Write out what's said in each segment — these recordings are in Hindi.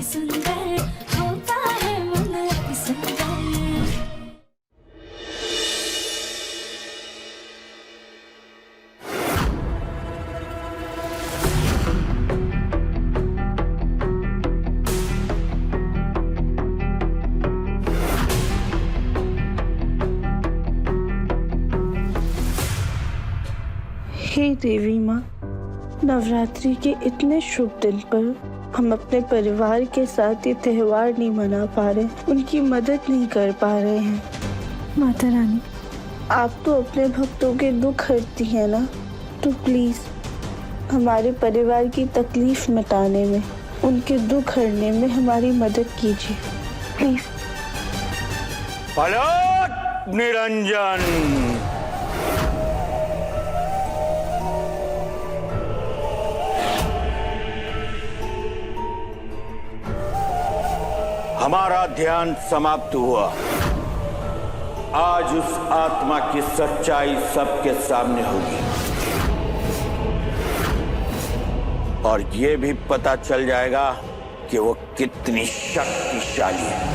सुंदर होता है मन अति सुंदर। हे देवी माँ, नवरात्रि के इतने शुभ दिन पर हम अपने परिवार के साथ ये त्योहार नहीं मना पा रहे, उनकी मदद नहीं कर पा रहे हैं। माता रानी, आप तो अपने भक्तों के दुख हरती हैं ना, तो प्लीज हमारे परिवार की तकलीफ मिटाने में, उनके दुख हरने में हमारी मदद कीजिए प्लीज। पलट निरंजन। हमारा ध्यान समाप्त हुआ। आज उस आत्मा की सच्चाई सबके सामने होगी और ये भी पता चल जाएगा कि वो कितनी शक्तिशाली है।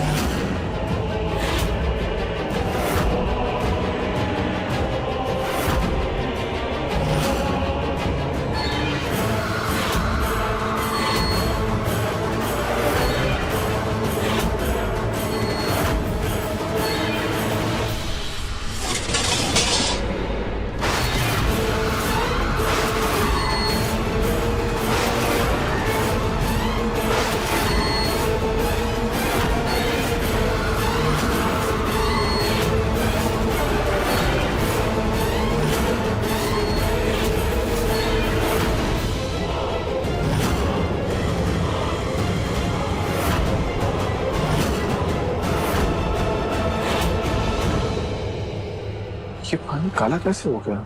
ये पानी काला कैसे हो गया?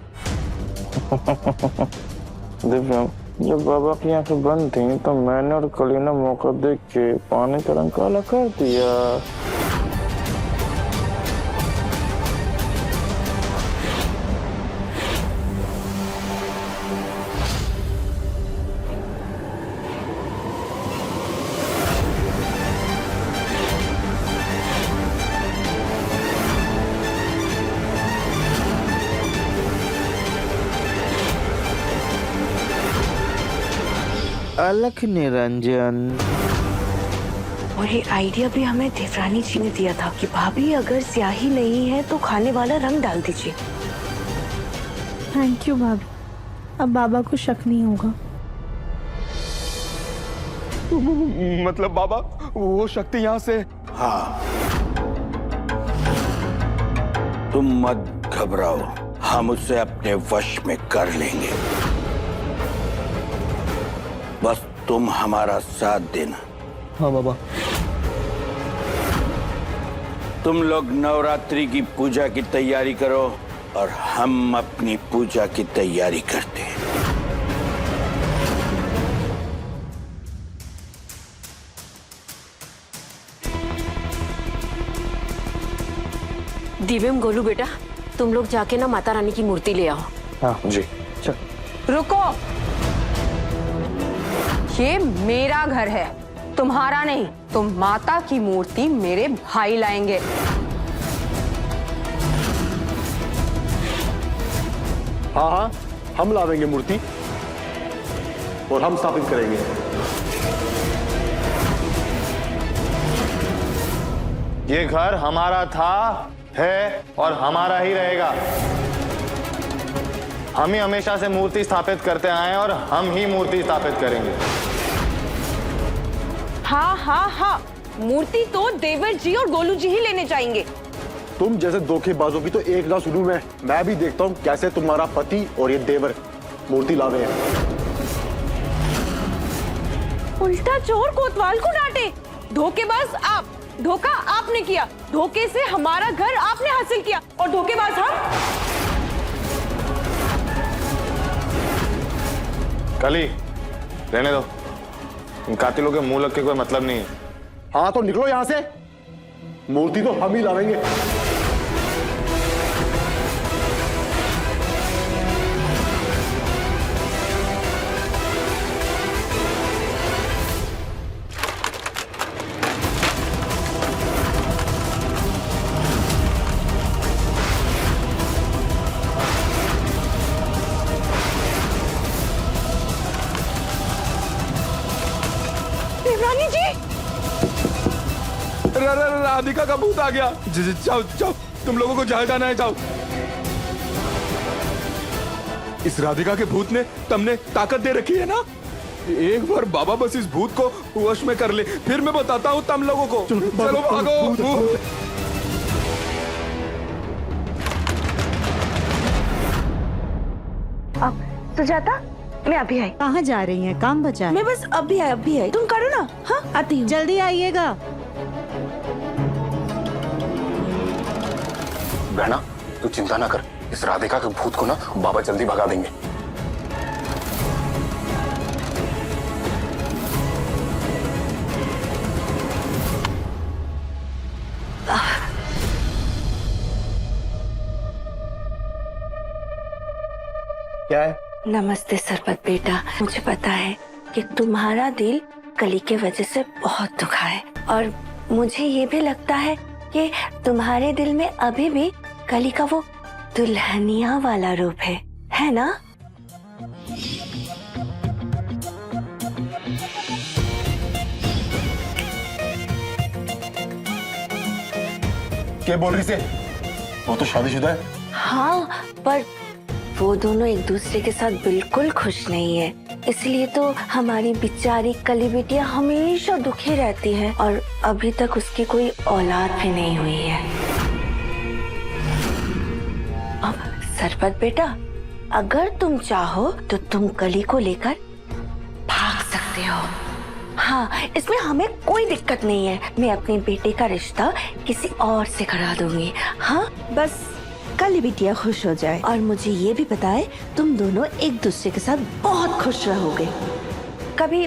दिव्यम, जब बाबा की आंखें बंद थी तो मैंने और कली ने मौका देख के पानी का रंग काला कर दिया। अलख निरंजन। और ये आइडिया भी हमें देवरानी जी ने दिया था कि भाभी अगर स्याही नहीं है तो खाने वाला रंग डाल दीजिए। थैंक यू भाभी, अब बाबा को शक नहीं होगा। मतलब बाबा वो शक्ति यहाँ से? हाँ, तुम मत घबराओ, हम उसे अपने वश में कर लेंगे। बस तुम हमारा साथ देना। हाँ बाबा। तुम लोग नवरात्रि की पूजा की तैयारी करो और हम अपनी पूजा की तैयारी करते हैं। दिव्यम, गोलू बेटा, तुम लोग जाके ना माता रानी की मूर्ति ले आओ। हाँ जी। चल। रुको, ये मेरा घर है, तुम्हारा नहीं। तुम माता की मूर्ति मेरे भाई लाएंगे। हाँ हाँ, हम लावेंगे मूर्ति और हम स्थापित करेंगे। ये घर हमारा था, है और हमारा ही रहेगा। हम ही हमेशा से मूर्ति स्थापित करते आए और हम ही मूर्ति स्थापित करेंगे। हाँ हाँ हाँ, मूर्ति तो देवर जी और गोलू जी ही लेने जाएंगे। तुम जैसे धोखेबाजों की तो एक ना सुनूं मैं भी देखता हूँ कैसे तुम्हारा पति और ये देवर मूर्ति लावे हैं। उल्टा चोर कोतवाल को डांटे। धोखेबाज आप, धोखा आपने किया, धोखे से हमारा घर आपने हासिल किया और धोखेबाज हम। कली, रहने दो, इन कातिलों के मुंह लग के कोई मतलब नहीं है। हाँ तो निकलो यहाँ से, मूर्ति तो हम ही लावेंगे। रानी जी, राधिका का भूत आ गया। जाओ जाओ, तुम लोगों को जहाँ जाना है जाओ। इस राधिका के भूत ने तुमने ताकत दे रखी है ना। एक बार बाबा बस इस भूत को वश में कर ले, फिर मैं बताता हूँ तुम लोगों को। चलो भागो। सुजाता, मैं अभी आई। कहाँ जा रही हैं? काम बचा है? मैं बस अभी आई। तुम करो ना। हाँ, आती हूँ। जल्दी आइएगा। बहना, तू चिंता ना कर, इस राधिका के भूत को ना बाबा जल्दी भगा देंगे। क्या है? नमस्ते सरपत बेटा, मुझे पता है कि तुम्हारा दिल कली के वजह से बहुत दुखा है, और मुझे ये भी लगता है कि तुम्हारे दिल में अभी भी कली का वो दुल्हनिया वाला रूप है ना? क्या बोल रही से? वो तो शादीशुदा है। हाँ, पर वो दोनों एक दूसरे के साथ बिल्कुल खुश नहीं है, इसलिए तो हमारी बेचारी कली बिटिया हमेशा दुखी रहती है, और अभी तक उसकी कोई औलाद भी नहीं हुई है। अब सरपत बेटा, अगर तुम चाहो तो तुम कली को लेकर भाग सकते हो। हाँ, इसमें हमें कोई दिक्कत नहीं है। मैं अपने बेटे का रिश्ता किसी और से करा दूंगी। हाँ, बस कली बिटिया खुश हो जाए, और मुझे ये भी पता है तुम दोनों एक दूसरे के साथ बहुत खुश रहोगे। कभी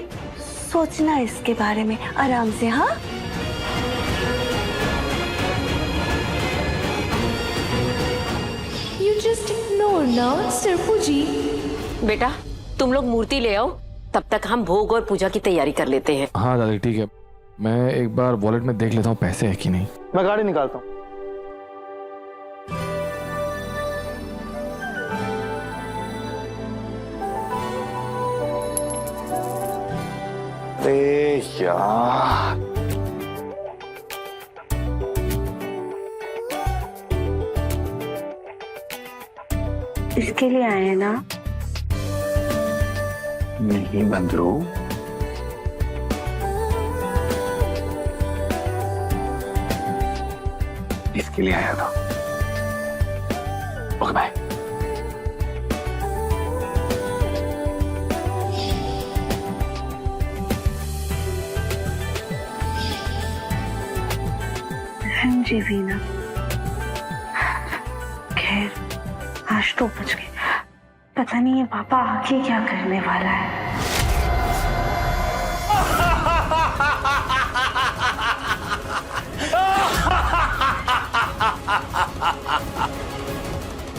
सोचना इसके बारे में आराम से। हाँ, You just ignore now, सरपू जी। बेटा, तुम लोग मूर्ति ले आओ, तब तक हम भोग और पूजा की तैयारी कर लेते हैं। हाँ दादी ठीक है, मैं एक बार वॉलेट में देख लेता हूँ पैसे है कि नहीं। मैं गाड़ी निकालता हूँ। यार, इसके लिए आए हैं ना? नहीं बंदरू, इसके लिए आया था। Okay bye. जी वीना, खैर आज तो बच गए। पता नहीं ये पापा आगे क्या करने वाला है।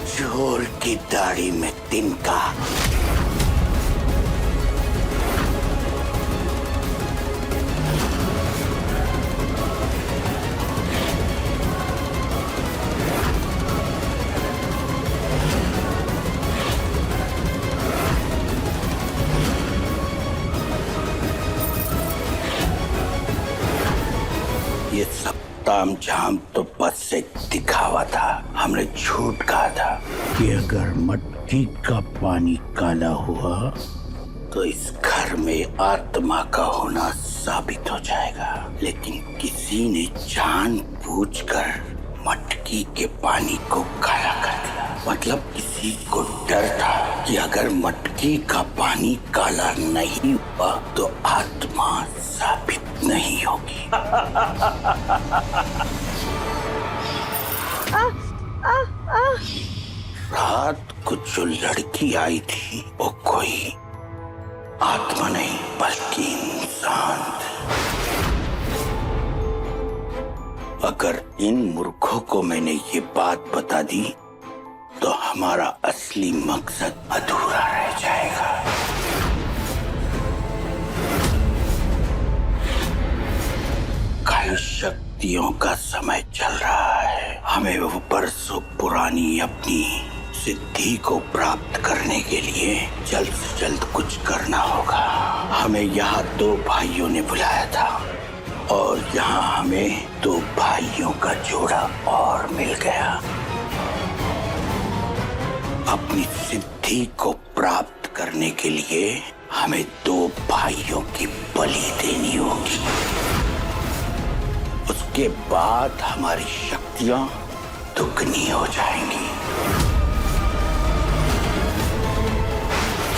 चोर की दाढ़ी में तिनका। ये सब ताम झाम तो बस एक दिखावा था। हमने झूठ कहा था कि अगर मटकी का पानी काला हुआ तो इस घर में आत्मा का होना साबित हो जाएगा, लेकिन किसी ने जानबूझकर मटकी के पानी को काला कर दिया। मतलब किसी को डर था कि अगर मटकी का पानी काला नहीं हुआ तो आत्मा साबित नहीं होगी। रात को जो लड़की आई थी वो कोई आत्मा नहीं बल्कि इंसान थी। अगर इन मूर्खों को मैंने ये बात बता दी तो हमारा असली मकसद अधूरा रह जाएगा। कल शक्तियों का समय चल रहा है। हमें वो बरसों पुरानी अपनी सिद्धि को प्राप्त करने के लिए जल्द से जल्द कुछ करना होगा। हमें यहाँ 2 भाइयों ने बुलाया था और यहाँ हमें 2 भाइयों का जोड़ा और मिल गया। अपनी सिद्धि को प्राप्त करने के लिए हमें 2 भाइयों की बलि देनी होगी। उसके बाद हमारी शक्तियां दुगनी हो जाएंगी।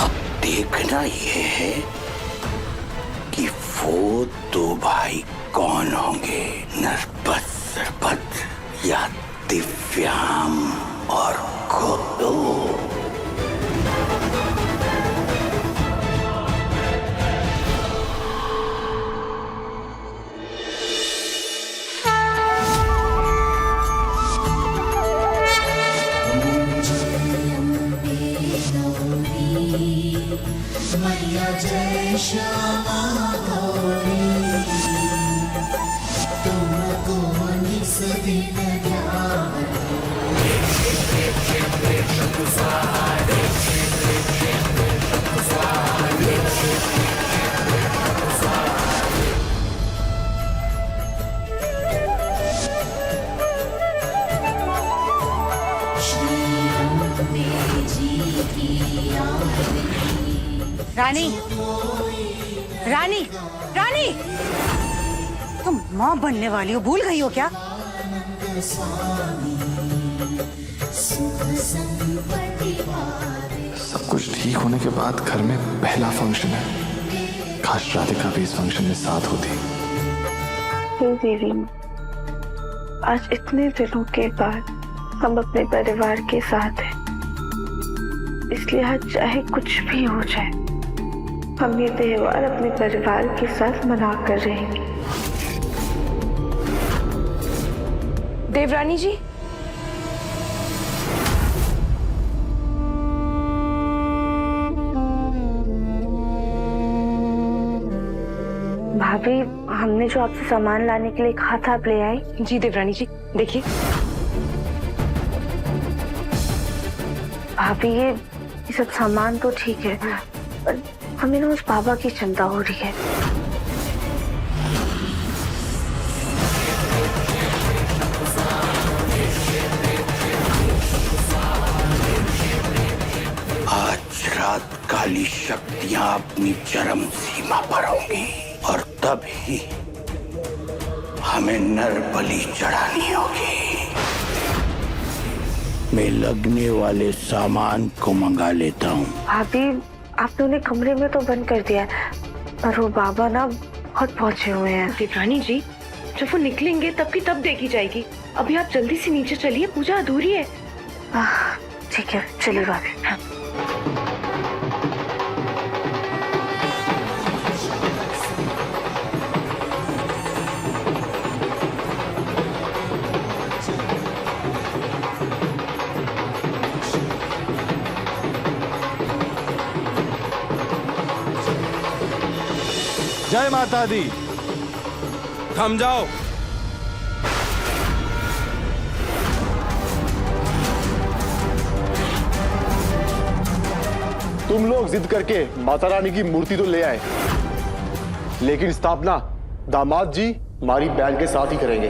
अब देखना यह है कि वो 2 भाई कौन होंगे, नरपत, सरपत या दिव्याम और गोलू। मैया जय श्यामा गौरी, तुमको निस दिन ध्यान। रानी, रानी, रानी, तुम माँ बनने वाली हो, भूल गई हो क्या? सब कुछ ठीक होने के बाद घर में पहला फंक्शन है। काश राधिका भी इस फंक्शन में साथ होती। हे देवी माँ, आज इतने दिनों के बाद हम अपने परिवार के साथ हैं, इसलिए आज चाहे कुछ भी हो जाए, हम ये त्योहार अपने परिवार के साथ मना कर रहेंगे। देवरानी जी, भाभी, हमने जो आपसे सामान लाने के लिए कहा था, आप ले आए? जी देवरानी जी, देखिए। भाभी, ये सब सामान तो ठीक है, पर हमें ना उस बाबा की चिंता हो रही है। आज रात काली शक्तियां अपनी चरम सीमा पर होंगी और तभी हमें नर बलि चढ़ानी होगी। मैं लगने वाले सामान को मंगा लेता हूँ। भाभी, आपने उन्हें कमरे में तो बंद कर दिया है, पर वो बाबा ना बहुत पहुंचे हुए हैं। देवरानी जी, जब वो निकलेंगे तब की तब देखी जाएगी। अभी आप जल्दी से नीचे चलिए, पूजा अधूरी है। ठीक है, चलिए भाभी। हाँ। जय माता दी। थम जाओ। तुम लोग जिद करके माता रानी की मूर्ति तो ले आए, लेकिन स्थापना दामाद जी हमारी बहन के साथ ही करेंगे।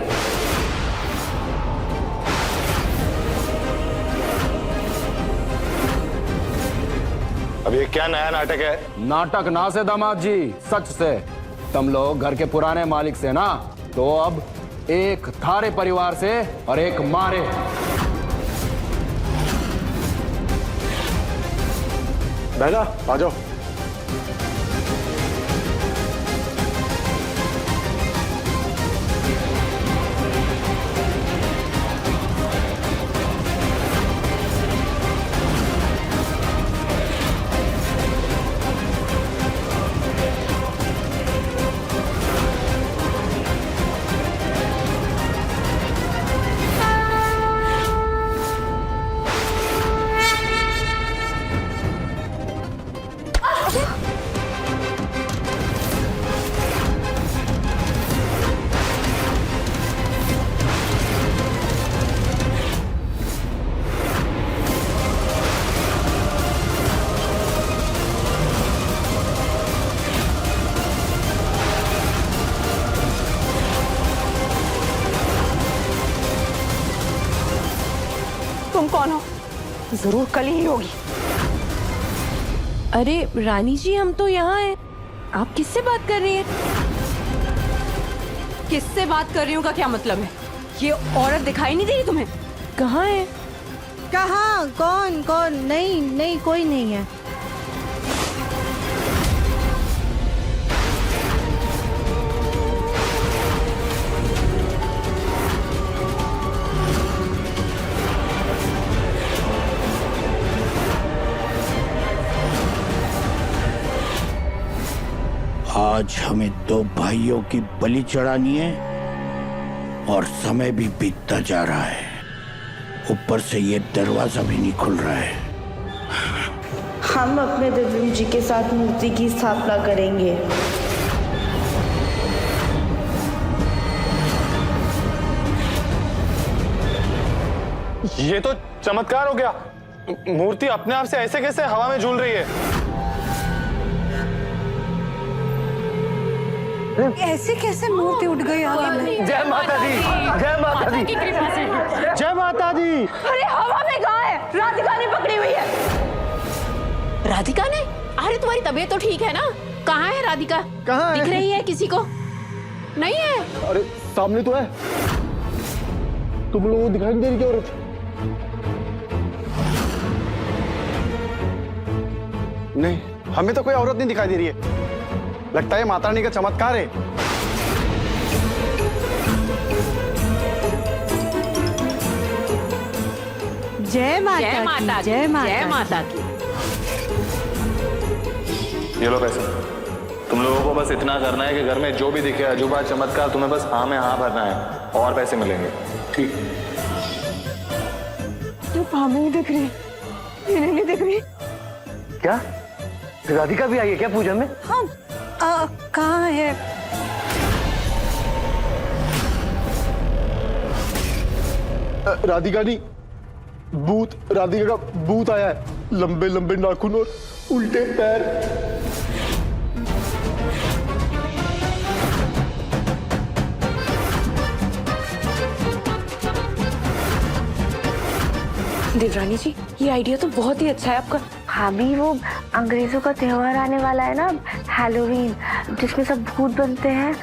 अब ये क्या नया नाटक है? नाटक ना से दामाद जी, सच से। तुम लोग घर के पुराने मालिक से ना, तो अब एक थारे परिवार से और एक मारे। बहना आ जाओ। जरूर कल ही होगी। अरे रानी जी, हम तो यहाँ हैं। आप किससे बात कर रही हैं? किससे बात कर रही हूँ का क्या मतलब है? ये औरत दिखाई नहीं दे रही तुम्हें? कहाँ है? कहाँ? कौन कौन? नहीं नहीं, कोई नहीं है। आज हमें 2 भाइयों की बलि चढ़ानी है और समय भी बीतता जा रहा है। ऊपर से ये दरवाजा भी नहीं खुल रहा है। हम अपने दिव्यम जी के साथ मूर्ति की स्थापना करेंगे। ये तो चमत्कार हो गया। मूर्ति अपने आप से ऐसे कैसे हवा में झूल रही है? ऐसे कैसे मूर्ति उठ गई हवा में? जय माता दी, जय माता दी, जय माता दी। अरे हवा में कहाँ है? राधिका ने पकड़ी हुई है। राधिका ने? अरे तुम्हारी तबीयत तो ठीक है ना? कहाँ है राधिका? कहाँ है? दिख रही है किसी को? नहीं है? अरे सामने तो है। तुम लोगों को दिखाई नहीं दे रही क्या औरत? नहीं, हमें तो कोई औरत नहीं दिखाई दे रही है। लगता है माता रानी का चमत्कार है। जय माता जय की, माता की, जय माता जय की। माता की। ये लो पैसे। तुम लोगों को बस इतना करना है कि घर में जो भी दिखे अजूबा चमत्कार तुम्हें बस हाँ में हाँ भरना है और पैसे मिलेंगे। ठीक। तो हमें नहीं दिख रही, इन्हें नहीं दिख रही। क्या राधिका भी आई है क्या पूजा में? हाँ, कहाँ है? राधिका नहीं, भूत। राधिका का भूत आया है। लंबे लंबे नाखून और उल्टे पैर। देवरानी जी, ये आइडिया तो बहुत ही अच्छा है आपका। भाभी, वो अंग्रेजों का त्योहार आने वाला है ना, हैलोवीन, जिसमें सब भूत बनते हैं।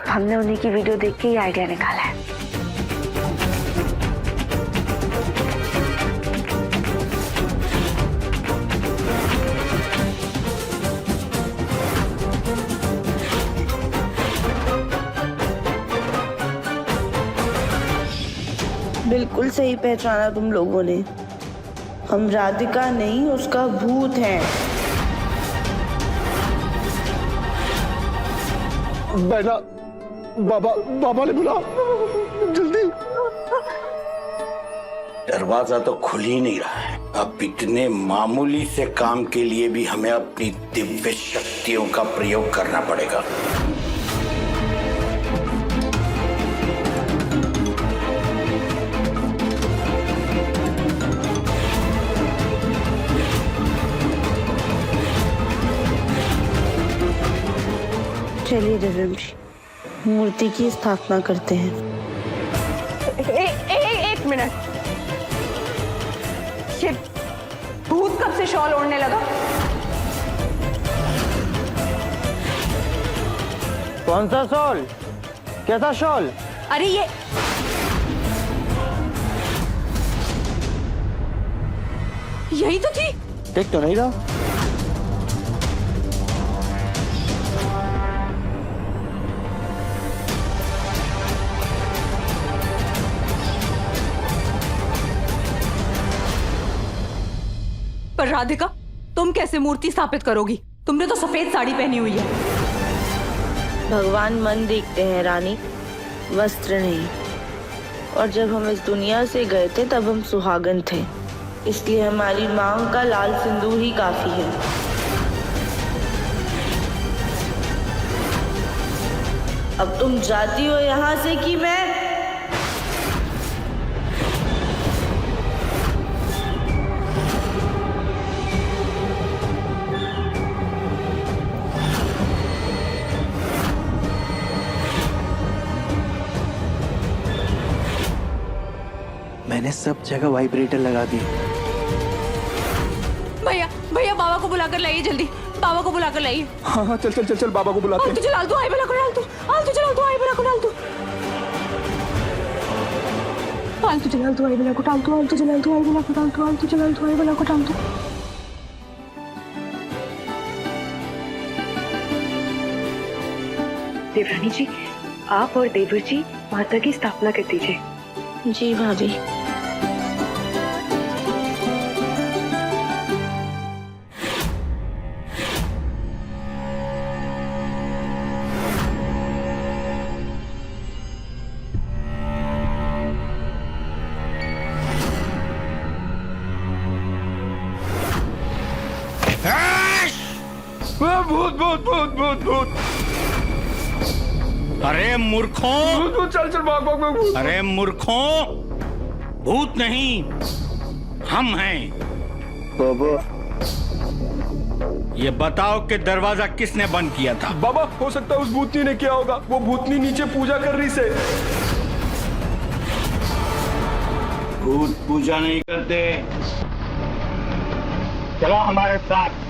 हमने उन्हीं की वीडियो देख के ये आइडिया निकाला है। बिल्कुल सही पहचाना तुम लोगों ने। हम राधिका नहीं, उसका भूत हैं। बहना, बाबा ने बुला, जल्दी। दरवाजा तो खुल ही नहीं रहा है। अब इतने मामूली से काम के लिए भी हमें अपनी दिव्य शक्तियों का प्रयोग करना पड़ेगा। चलिए दिव्यम जी, मूर्ति की स्थापना करते हैं। एक मिनट, ये भूत कब से शॉल ओढ़ने लगा? कौन सा शॉल? कैसा शॉल? अरे ये यही तो थी। देख तो नहीं रहा। पर राधिका, तुम कैसे मूर्ति स्थापित करोगी? तुमने तो सफेद साड़ी पहनी हुई है। भगवान मन देखते हैं रानी, वस्त्र नहीं। और जब हम इस दुनिया से गए थे तब हम सुहागन थे, इसलिए हमारी मांग का लाल सिंदूर ही काफी है। अब तुम जाती हो यहाँ से कि मैं? मैंने सब जगह वाइब्रेटर लगा दिए। बुलाकर लाइए जल्दी, बाबा को बुलाकर लाइए। हाँ हाँ चल चल चल चल बाबा को बुलाते हैं। तुझे डाल दो, आई बला को डाल दो, तुझे डाल दो, आई बला को डाल दो, तुझे डाल दो, आई बला को डाल दो, तुझे डाल दो, आई बला को डाल दो, तुझे डाल दो, आई बला को डाल दो। देवरानी जी, आप और देवर जी माता की स्थापना कर दीजिए। जी भाभी। भूत भूत भूत भूत भूत। अरे मूर्खों, चल चल भाग भाग भाग। अरे मूर्खों, भूत नहीं, हम हैं। बाबा, ये बताओ कि दरवाजा किसने बंद किया था? बाबा हो सकता है उस भूतनी ने किया होगा, वो भूतनी नीचे पूजा कर रही से। भूत पूजा नहीं करते, चलो हमारे साथ।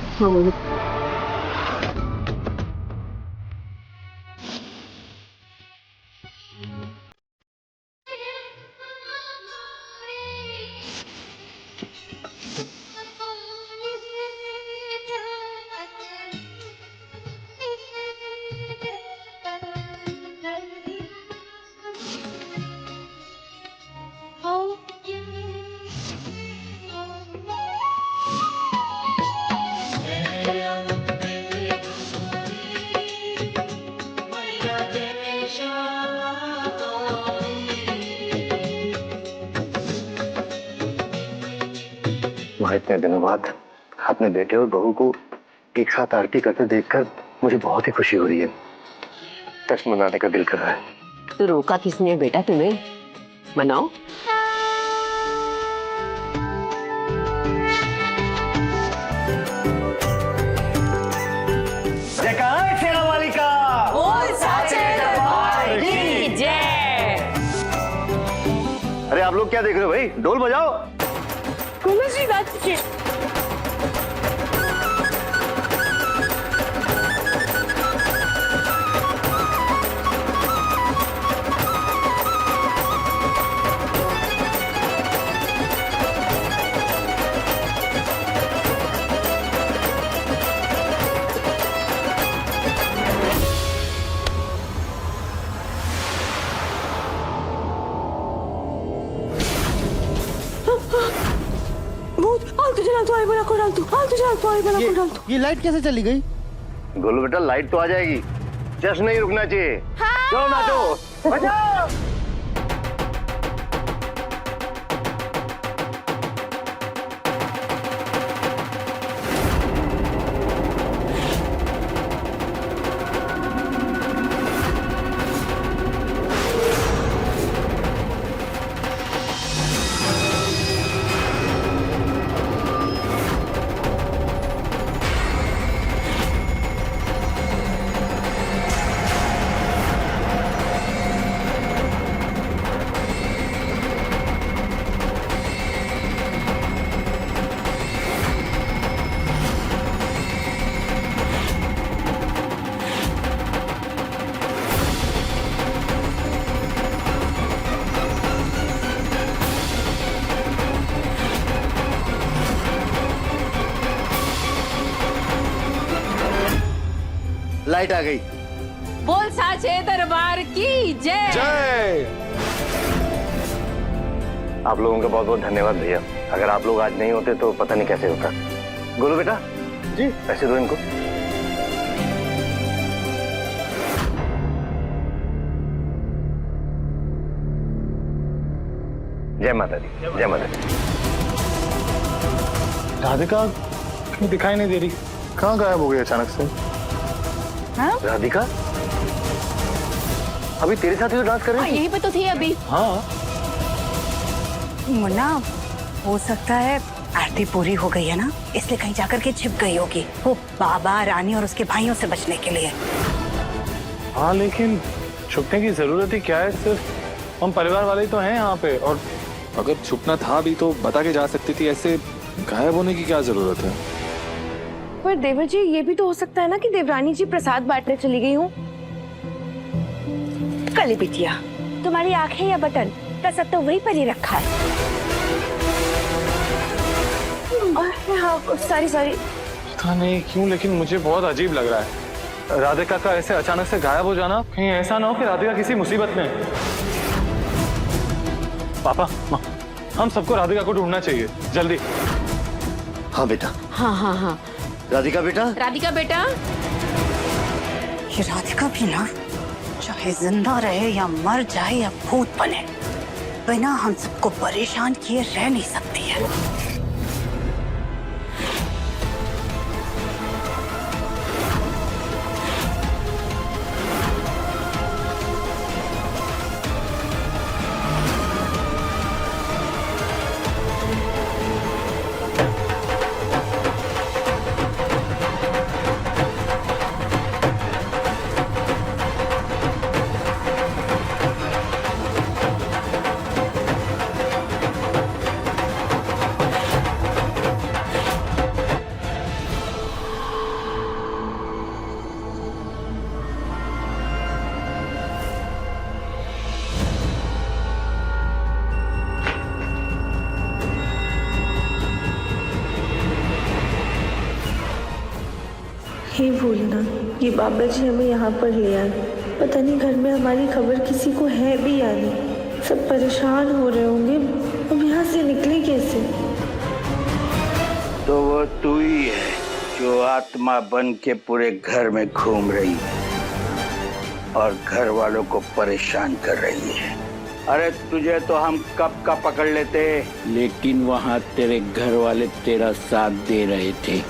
वहाँ इतने दिनों बाद अपने बेटे और बहू को एक साथ आरती करते देखकर मुझे बहुत ही खुशी हो रही है। तक मनाने का दिल कर रहा है। तो रोका किसने बेटा तुम्हें? मनाओ। जय शेरा वाली का। बोल साचे दरबार की जय। अरे आप लोग क्या देख रहे हो भाई, ढोल बजाओ। जी बात कीजिए। ये लाइट कैसे चली गई? बोलो बेटा, लाइट तो आ जाएगी, जस्ट नहीं रुकना चाहिए। हाँ। चलो नाचो, बजाओ। लाइट आ गई। बोल साचे दरबार की जय। जय। आप लोगों का बहुत बहुत धन्यवाद भैया, अगर आप लोग आज नहीं होते तो पता नहीं कैसे होता। गोलू बेटा जी, पैसे दो इनको। जय माता दी, जय माता दी। राधिका दिखाई नहीं दे रही, कहाँ गायब हो गई अचानक से? हाँ? राधिका अभी तेरे साथ ही तो डांस कर रही थी। यहीं पे तो थी अभी। हाँ मुन्ना, हो सकता है आरती पूरी हो गई है ना, इसलिए कहीं जाकर के छिप गई होगी वो बाबा, रानी और उसके भाइयों से बचने के लिए। हाँ लेकिन छुपने की जरूरत ही क्या है, सिर्फ हम परिवार वाले तो हैं यहाँ पे। और अगर छुपना था भी तो बता के जा सकती थी, ऐसे गायब होने की क्या जरूरत है? पर देवर जी ये भी तो हो सकता है ना कि देवरानी जी प्रसाद बांटने चली गई हूँ। कली बिटिया, तुम्हारी आंखें या बटन, प्रसाद तो वही पर ही रखा है। हाँ सॉरी। पता नहीं क्यों, लेकिन मुझे बहुत अजीब लग रहा है। राधिका का ऐसे अचानक से गायब हो जाना, कहीं ऐसा ना हो कि राधिका किसी मुसीबत में है। पापा, माँ, हम सबको राधिका को ढूंढना चाहिए, जल्दी। हाँ बेटा। हाँ। राधिका बेटा। राधिका बेटा। ये राधिका भी ना, चाहे जिंदा रहे या मर जाए या भूत बने, बिना हम सबको परेशान किए रह नहीं सकती है। हे भूलना, ये बाबा जी हमें यहाँ पर ले आए। पता नहीं घर में हमारी खबर किसी को है भी या नहीं। सब परेशान हो रहे होंगे, हम यहाँ से निकले कैसे? तो वो तू ही है जो आत्मा बन के पूरे घर में घूम रही है और घर वालों को परेशान कर रही है। अरे तुझे तो हम कब का पकड़ लेते, लेकिन वहाँ तेरे घर वाले तेरा साथ दे रहे थे।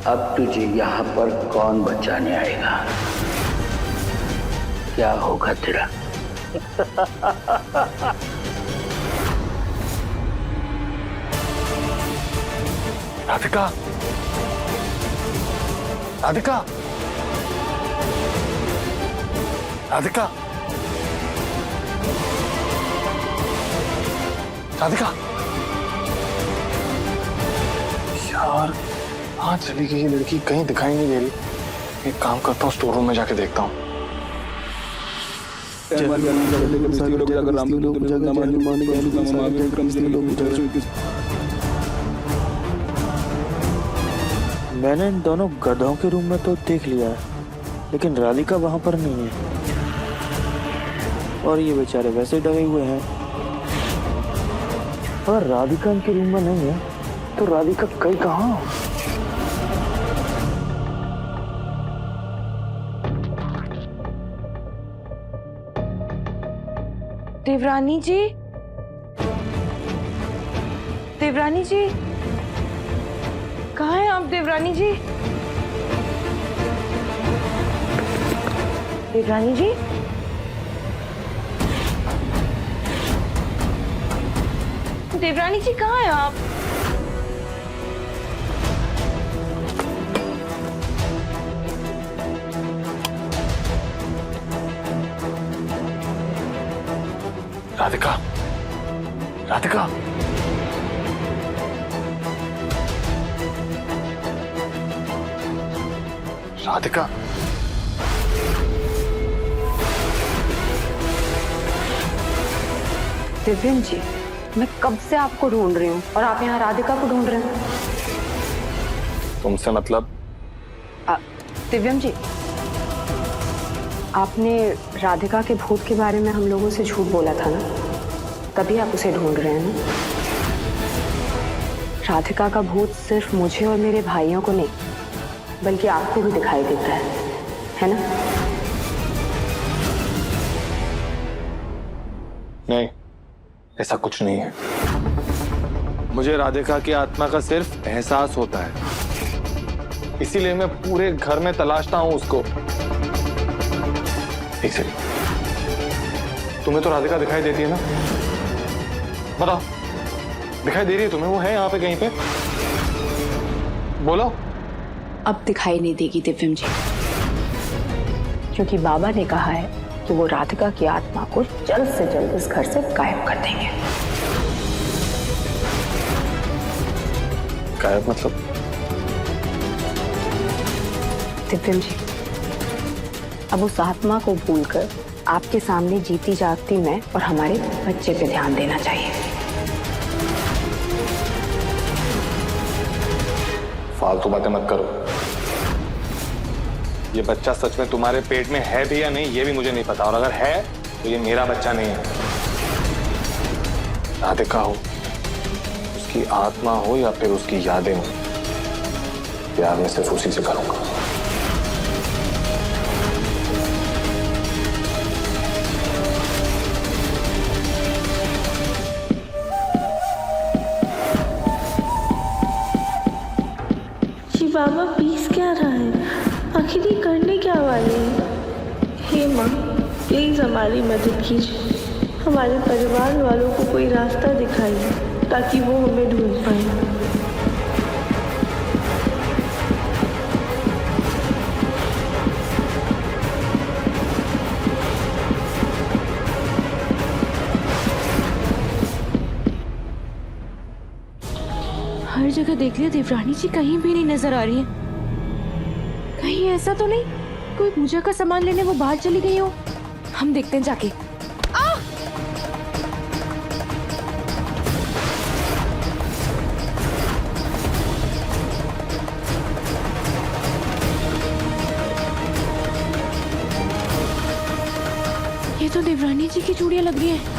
अब तुझे यहाँ पर कौन बचाने आएगा? क्या होगा तेरा? राधिका, राधिका, राधिका, राधिका। यार, कहाँ चली गई ये लड़की, कहीं दिखाई नहीं दे रही। एक काम करता हूँ, स्टोर रूम में जाके देखता हूँ। मैंने इन दोनों गधों के रूम में तो देख लिया है, लेकिन राधिका वहां पर नहीं है। और ये बेचारे वैसे डरे हुए हैं। अगर राधिका इनके रूम में नहीं है तो राधिका कहीं कहाँ? देवरानी जी, देवरानी जी, कहाँ हैं आप देवरानी जी? देवरानी जी, देवरानी जी कहाँ हैं आप? राधिका, राधिका, राधिका। दिव्यन जी, मैं कब से आपको ढूंढ रही हूँ और आप यहाँ राधिका को ढूंढ रहे हैं। तुमसे मतलब? दिव्यन जी, आपने राधिका के भूत के बारे में हम लोगों से झूठ बोला था ना, तभी आप उसे ढूंढ रहे हैं ना। राधिका का भूत सिर्फ मुझे और मेरे भाइयों को नहीं, बल्कि आपको भी दिखाई देता है ना? नहीं, ऐसा कुछ नहीं है। मुझे राधिका की आत्मा का सिर्फ एहसास होता है, इसीलिए मैं पूरे घर में तलाशता हूं उसको। एक सेकंड, तुम्हें तो राधिका दिखाई देती है ना? बताओ, दिखाई दे रही है तुम्हें? वो है यहाँ पे कहीं पे? बोलो। अब दिखाई नहीं देगी दिव्यम जी, क्योंकि बाबा ने कहा है कि वो राधिका की आत्मा को जल्द से जल्द इस घर से गायब कर देंगे। गायब मतलब? दिव्यम जी, अब उस आत्मा को भूलकर आपके सामने जीती जागती मैं और हमारे बच्चे पे ध्यान देना चाहिए। फालतू बातें मत करो। ये बच्चा सच में तुम्हारे पेट में है भी या नहीं ये भी मुझे नहीं पता, और अगर है तो ये मेरा बच्चा नहीं है। राधिका हो, उसकी आत्मा हो या फिर उसकी यादें हो, प्यार मैं सिर्फ उसी से करूंगा। जी बाबा पीस क्या रहा है? आखिर ये करने क्या वाले हैं? हे माँ, प्लीज हमारी मदद कीजिए, हमारे परिवार वालों को कोई रास्ता दिखाइए ताकि वो हमें ढूंढ पाए। हर जगह देख लिया, देवरानी जी कहीं भी नहीं नजर आ रही है। कहीं ऐसा तो नहीं कोई पूजा का सामान लेने वो बाहर चली गई हो? हम देखते हैं जाके। ये तो देवरानी जी की चूड़ियां लग रही हैं।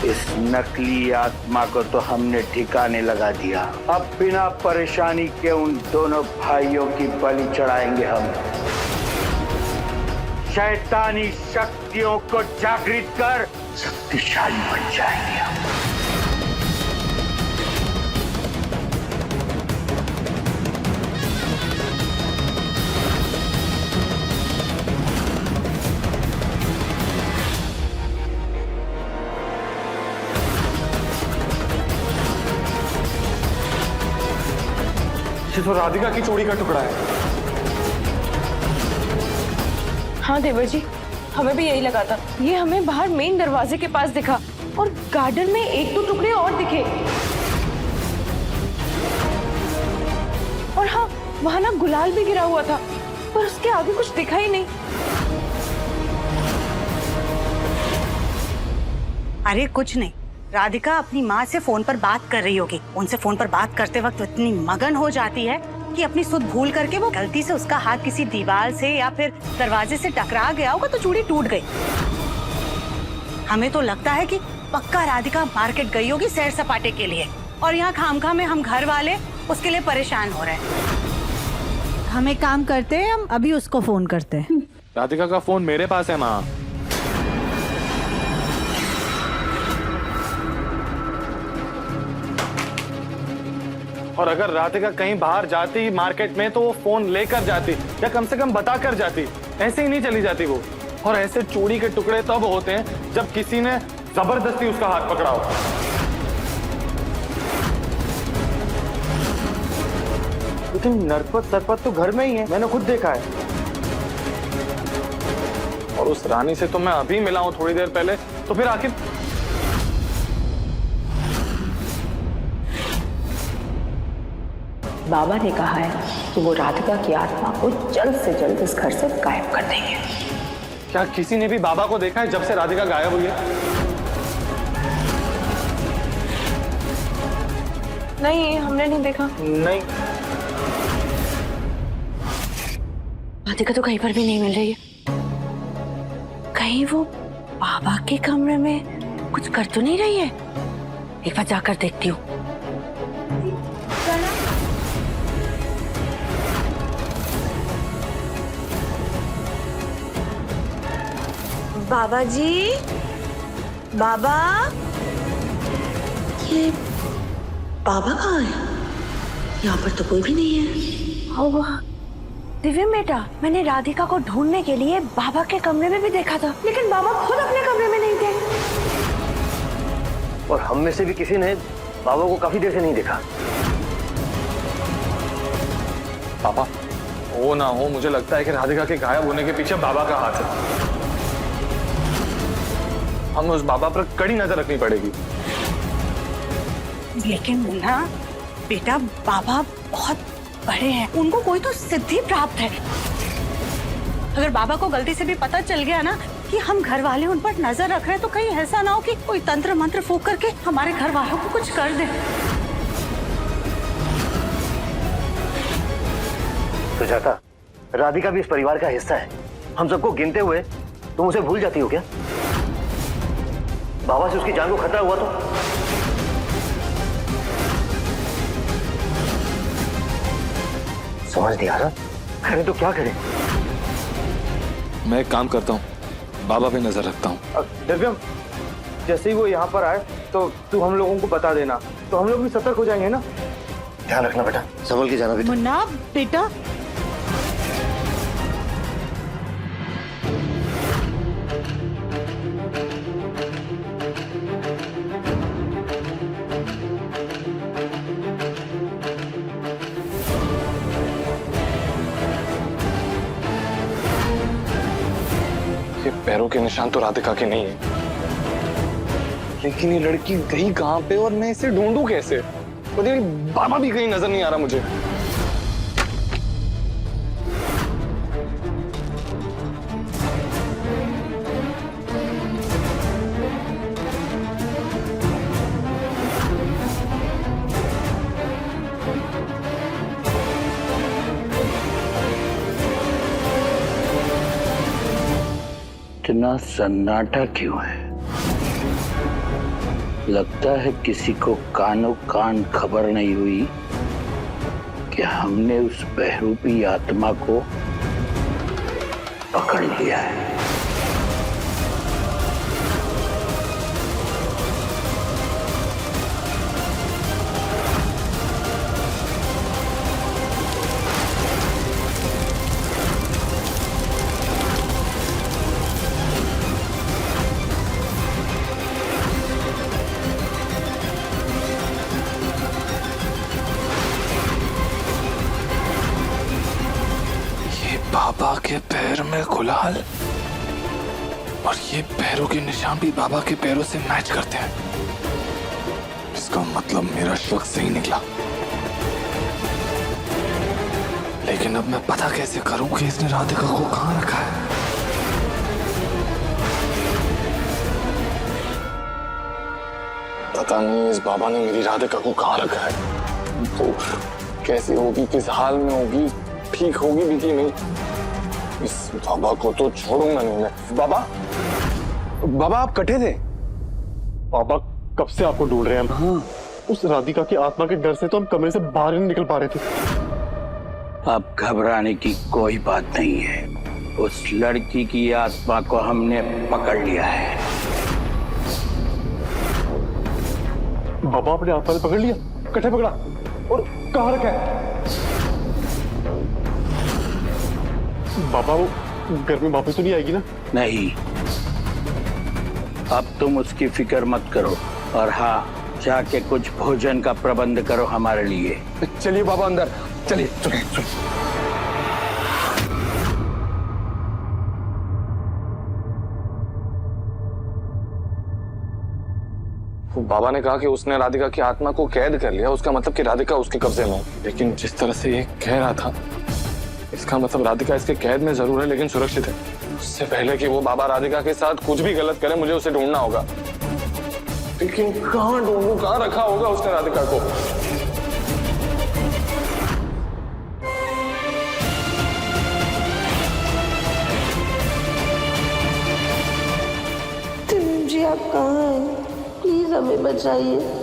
इस नकली आत्मा को तो हमने ठिकाने लगा दिया। अब बिना परेशानी के उन दोनों भाइयों की बलि चढ़ाएंगे हम। शैतानी शक्तियों को जागृत कर शक्तिशाली बन जाएंगे हम। ये तो राधिका की चूड़ी का टुकड़ा है। हाँ देवर जी, हमें भी यही लगा था। ये हमें बाहर मेन दरवाजे के पास दिखा और गार्डन में एक दो टुकड़े और दिखे। और हाँ, वहां ना गुलाल भी गिरा हुआ था, पर उसके आगे कुछ दिखा ही नहीं। अरे कुछ नहीं, राधिका अपनी माँ से फोन पर बात कर रही होगी। उनसे फोन पर बात करते वक्त इतनी मगन हो जाती है कि अपनी सुध भूल करके वो गलती से उसका हाथ किसी दीवार से या फिर दरवाजे से टकरा गया होगा तो चूड़ी टूट गई। हमें तो लगता है कि पक्का राधिका मार्केट गई होगी सैर सपाटे के लिए, और यहाँ खामखा में हम घर वाले उसके लिए परेशान हो रहे हैं। हम एक काम करते हैं, हम अभी उसको फोन करते हैं। राधिका का फोन मेरे पास है माँ। और अगर राधिका कहीं बाहर जाती मार्केट में तो वो फोन लेकर जाती या कम से कम बता कर जाती। ऐसे ही नहीं चली जाती वो। और ऐसे चूड़ी के टुकड़े तब होते हैं जब किसी ने जबरदस्ती उसका हाथ पकड़ा हो। लेकिन नरपत सरपत तो घर में ही है, मैंने खुद देखा है। और उस रानी से तो मैं अभी मिला हूं थोड़ी देर पहले, तो फिर आखिर बाबा ने कहा है कि वो राधिका की आत्मा को जल्द से जल्द इस घर से गायब कर देंगे। क्या किसी ने भी बाबा को देखा है जब से राधिका गायब हुई है? नहीं, हमने नहीं देखा। नहीं। राधिका तो कहीं पर भी नहीं मिल रही है। कहीं वो बाबा के कमरे में कुछ कर तो नहीं रही है? एक बार जाकर देखती हूँ। बाबा जी, बाबा, ये बाबा कहाँ है? यहाँ पर तो कोई भी नहीं है। दिव्यम बेटा, मैंने राधिका को ढूंढने के लिए बाबा के कमरे में भी देखा था, लेकिन बाबा खुद अपने कमरे में नहीं थे। और हम में से भी किसी ने बाबा को काफी देर से नहीं देखा। पापा, वो ना हो, मुझे लगता है कि राधिका के गायब होने के पीछे बाबा का हाथ है। हमें उस बाबा पर कड़ी नजर रखनी पड़ेगी। लेकिन मुन्ना बेटा, बाबा बहुत बड़े हैं, उनको कोई तो सिद्धि प्राप्त है। अगर बाबा को गलती से भी पता चल गया ना कि हम घर वाले उन पर नजर रख रहे हैं, तो कहीं ऐसा ना हो कि कोई तंत्र मंत्र फूंक करके हमारे घर वालों को कुछ कर दे। सुजाता, राधिका भी इस परिवार का हिस्सा है। हम सबको गिनते हुए तुम उसे भूल जाती हो क्या? बाबा से उसकी जान को खतरा हुआ तो? समझ नहीं आ रहा, करें तो क्या करें? मैं एक काम करता हूँ, बाबा पे नजर रखता हूँ। दिव्यम, जैसे ही वो यहाँ पर आए तो तू हम लोगों को बता देना, तो हम लोग भी सतर्क हो जाएंगे ना। ध्यान रखना बेटा, संभल के जाना बेटा। मुन्ना बेटा, पैरों के निशान तो राधिका के नहीं है, लेकिन ये लड़की गई कहां पे और मैं इसे ढूंढूं कैसे? और ये बाबा भी कहीं नजर नहीं आ रहा मुझे। इतना सन्नाटा क्यों है? लगता है किसी को कानो कान खबर नहीं हुई कि हमने उस बहरूपी आत्मा को पकड़ लिया है। बाबा के पैर में गुलाल, और ये पैरों के निशान भी बाबा के पैरों से मैच करते हैं। इसका मतलब मेरा शक सही निकला। लेकिन अब मैं पता कैसे करूं कि इसने राधिका को कहां रखा है? पता नहीं इस बाबा ने मेरी राधिका को कहां रखा है। तो कैसे होगी, किस हाल में होगी, ठीक होगी भी कि नहीं, इस बाबा को तो छोड़ूंगा नहीं मैं। बाबा, बाबा आप कटे थे? पापा कब से आपको ढूंढ रहे हैं हम। हाँ। उस राधिका की आत्मा के डर से तो हम कमरे से बाहर ही नहीं निकल पा रहे थे। अब घबराने की कोई बात नहीं है। उस लड़की की आत्मा को हमने पकड़ लिया है। बाबा अपने आत्मा ने पकड़ लिया? कटे पकड़ा और कहाँ रखा है? बाबा वो घर में वापस तो नहीं आएगी ना? नहीं, अब तुम उसकी फिक्र मत करो, और हाँ, जाके कुछ भोजन का प्रबंध करो हमारे लिए। चलिए बाबा अंदर, चलिए चलिए चलिए। बाबा ने कहा कि उसने राधिका की आत्मा को कैद कर लिया, उसका मतलब कि राधिका उसके कब्जे में। लेकिन जिस तरह से ये कह रहा था, इसका मतलब राधिका इसके कैद में जरूर है, लेकिन सुरक्षित है। उससे पहले कि वो बाबा राधिका के साथ कुछ भी गलत करे, मुझे उसे ढूंढना होगा। लेकिन कहाँ ढूंढूं, कहाँ रखा होगा उसने राधिका को? आप कहाँ हैं? प्लीज हमें बचाइए।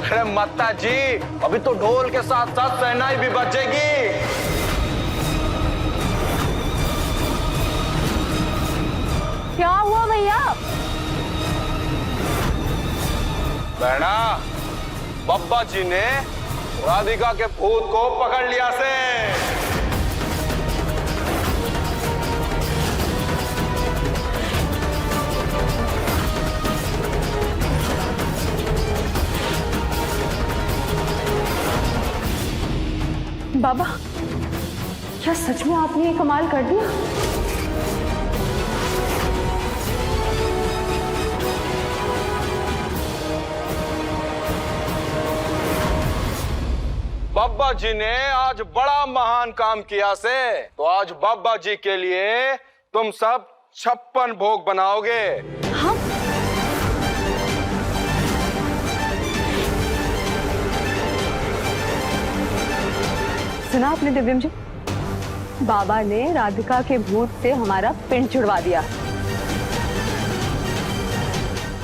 अरे माता जी, अभी तो ढोल के साथ साथ शहनाई भी बजेगी। क्या हुआ भैया? बहना, बब्बा जी ने राधिका के भूत को पकड़ लिया से। बाबा, क्या सच में आपने ये कमाल कर दिया? बाबा जी ने आज बड़ा महान काम किया से, तो आज बाबा जी के लिए तुम सब 56 भोग बनाओगे। सुना आपने दिव्यम जी? बाबा ने राधिका के भूत से हमारा पिंड छुड़वा दिया।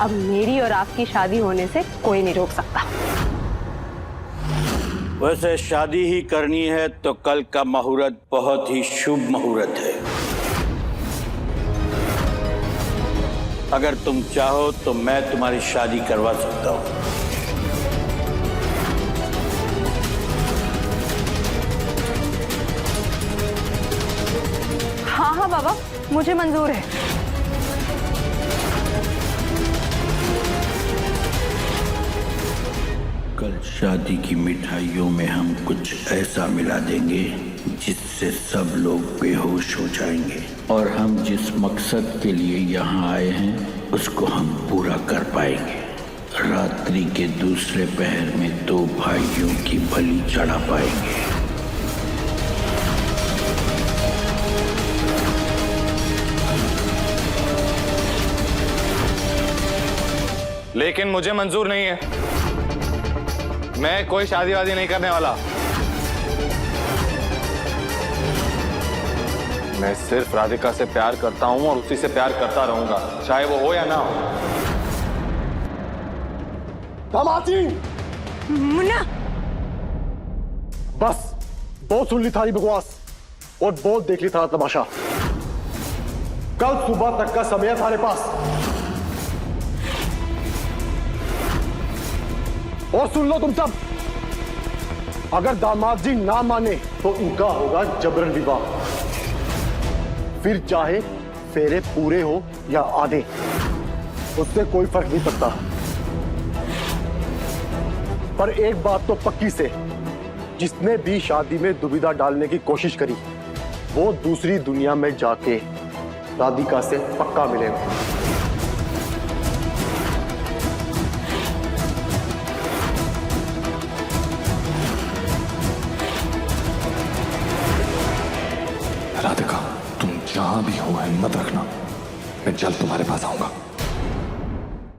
अब मेरी और आपकी शादी होने से कोई नहीं रोक सकता। वैसे शादी ही करनी है तो कल का मुहूर्त बहुत ही शुभ मुहूर्त है। अगर तुम चाहो तो मैं तुम्हारी शादी करवा सकता हूँ। हाँ बाबा, मुझे मंजूर है। कल शादी की मिठाइयों में हम कुछ ऐसा मिला देंगे जिससे सब लोग बेहोश हो जाएंगे, और हम जिस मकसद के लिए यहाँ आए हैं उसको हम पूरा कर पाएंगे। रात्रि के दूसरे पहर में 2 भाइयों की बलि चढ़ा पाएंगे। लेकिन मुझे मंजूर नहीं है। मैं कोई शादी वादी नहीं करने वाला। मैं सिर्फ राधिका से प्यार करता हूं और उसी से प्यार करता रहूंगा, चाहे वो हो या ना हो। दामाजी! मुन्ना! बस बहुत सुन ली थारी बकवास और बहुत देख ली था तमाशा। कल सुबह तक का समय है थारे पास। और सुन लो तुम सब, अगर दामाद जी ना माने तो इनका होगा जबरन विवाह। फिर चाहे फेरे पूरे हो या आधे, उससे कोई फर्क नहीं पड़ता। पर एक बात तो पक्की से, जिसने भी शादी में दुविधा डालने की कोशिश करी वो दूसरी दुनिया में जाके राधिका से पक्का मिलेगा। राधिका, तुम जहां भी हो हिम्मत रखना, मैं जल्द तुम्हारे पास आऊंगा।